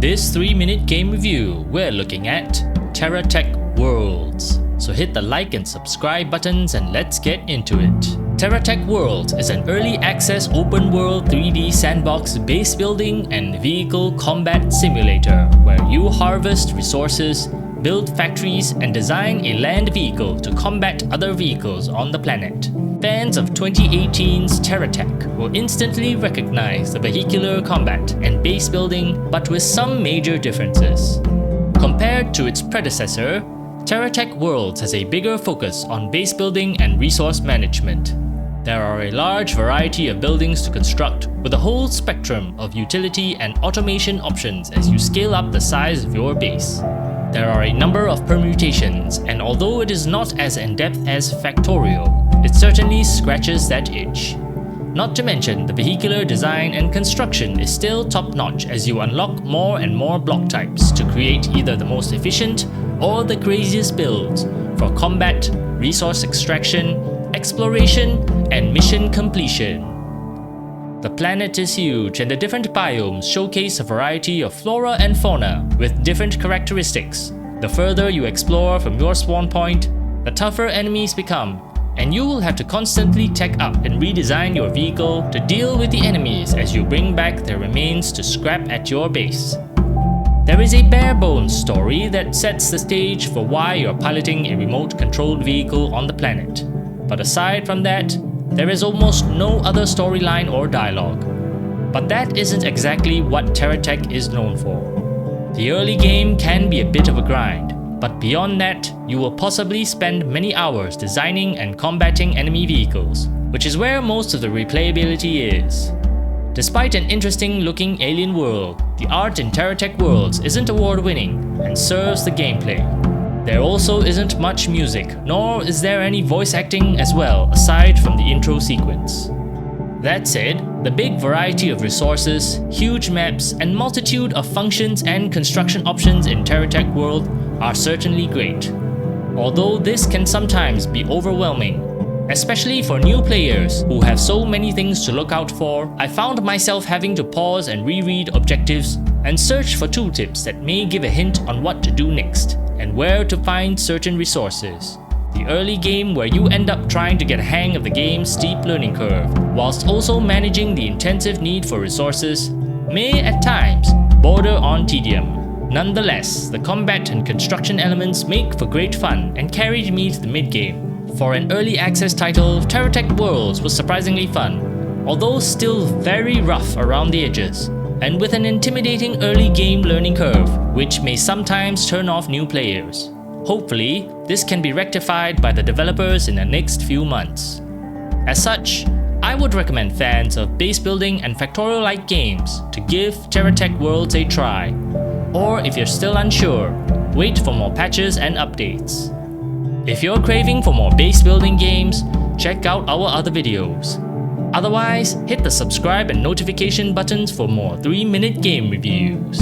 this 3-minute game review, we're looking at Terratech Worlds. So hit the like and subscribe buttons and let's get into it. Terratech Worlds is an early access open world 3D sandbox base building and vehicle combat simulator where you harvest resources, build factories, and design a land vehicle to combat other vehicles on the planet. Fans of 2018's Terratech will instantly recognize the vehicular combat and base building, but with some major differences. Compared to its predecessor, Terratech Worlds has a bigger focus on base building and resource management. There are a large variety of buildings to construct, with a whole spectrum of utility and automation options as you scale up the size of your base. There are a number of permutations, and although it is not as in-depth as Factorio, it certainly scratches that itch. Not to mention, the vehicular design and construction is still top-notch as you unlock more and more block types to create either the most efficient or the craziest builds for combat, resource extraction, exploration, and mission completion. The planet is huge and the different biomes showcase a variety of flora and fauna with different characteristics. The further you explore from your spawn point, the tougher enemies become, and you will have to constantly tech up and redesign your vehicle to deal with the enemies as you bring back their remains to scrap at your base. There is a bare-bones story that sets the stage for why you're piloting a remote-controlled vehicle on the planet. But aside from that, there is almost no other storyline or dialogue. But that isn't exactly what Terratech is known for. The early game can be a bit of a grind, but beyond that, you will possibly spend many hours designing and combating enemy vehicles, which is where most of the replayability is. Despite an interesting looking alien world, the art in Terratech Worlds isn't award-winning and serves the gameplay. There also isn't much music, nor is there any voice acting as well aside from the intro sequence. That said, the big variety of resources, huge maps, and multitude of functions and construction options in Terratech World are certainly great. Although this can sometimes be overwhelming, especially for new players who have so many things to look out for, I found myself having to pause and reread objectives and search for tooltips that may give a hint on what to do next and where to find certain resources. The early game where you end up trying to get a hang of the game's steep learning curve, whilst also managing the intensive need for resources, may at times border on tedium. Nonetheless, the combat and construction elements make for great fun and carried me to the mid-game. For an early access title, Terratech Worlds was surprisingly fun, although still very rough around the edges, and with an intimidating early game learning curve, which may sometimes turn off new players. Hopefully, this can be rectified by the developers in the next few months. As such, I would recommend fans of base building and Factorio-like games to give Terratech Worlds a try. Or if you're still unsure, wait for more patches and updates. If you're craving for more base building games, check out our other videos. Otherwise, hit the subscribe and notification buttons for more 3-minute game reviews.